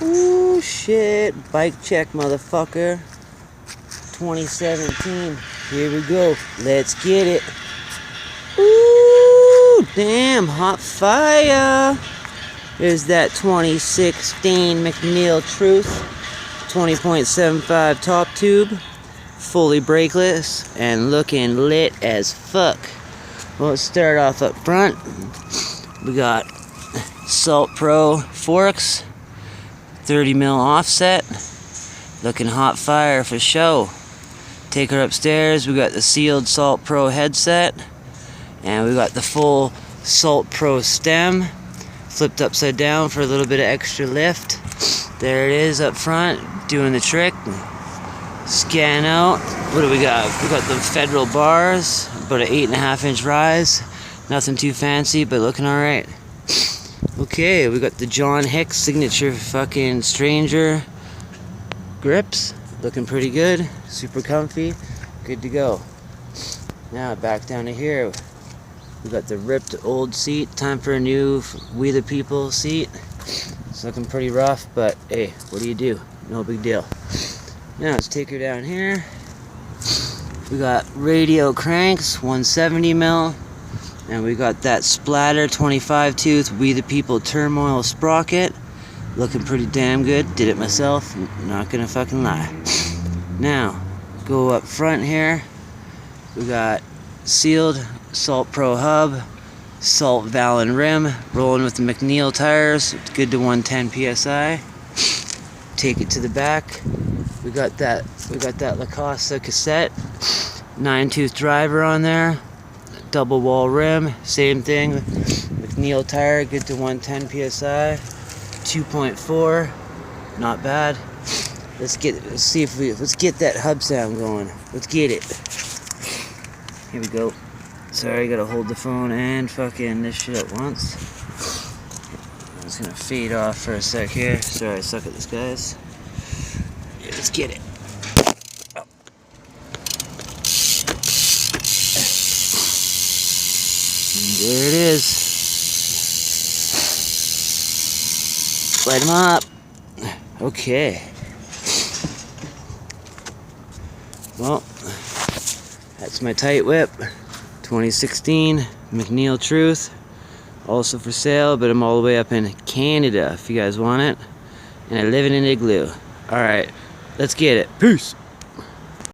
Ooh, shit. Bike check, motherfucker. 2017. Here we go. Let's get it. Ooh, damn, hot fire. There's that 2016 Macneil Truth. 20.75 top tube. Fully brakeless and looking lit as fuck. Well, let's start off up front. We got Salt Pro forks. 30mm offset. Looking hot fire for show. Take her upstairs. We got the sealed Salt Pro headset. And we got the full Salt Pro stem. Flipped upside down for a little bit of extra lift. There it is up front, doing the trick. Scan out. What do we got? We got the Federal bars, about an 8.5-inch rise. Nothing too fancy, but looking alright. Okay, we got the John Hicks signature fucking Stranger grips. Looking pretty good. Super comfy. Good to go. Now back down to here. We got the ripped old seat. Time for a new We the People seat. It's looking pretty rough, but hey, what do you do? No big deal. Now let's take her down here. We got radio cranks, 170mm. And we got that Splatter 25 tooth We the People turmoil sprocket. Looking pretty damn good. Did it myself. Not gonna fucking lie. Now, go up front here. We got sealed Salt Pro hub, Salt Valin rim, rolling with the Macneil tires. It's good to 110 psi. Take it to the back. We got that Lacoste cassette, 9-tooth driver on there, double wall rim, same thing. Macneil tire, good to 110 psi, 2.4, not bad. Let's get that hub sound going. Let's get it. Here we go. Sorry, I gotta hold the phone and fucking this shit at once. I'm just gonna fade off for a sec here. Sorry, I suck at this, guys. Yeah, let's get it. Oh. There it is. Light them up. Okay. Well, that's my tight whip. 2016 Macneil Truth. Also for sale, but I'm all the way up in Canada if you guys want it. And I live in an igloo. Alright, let's get it. Peace.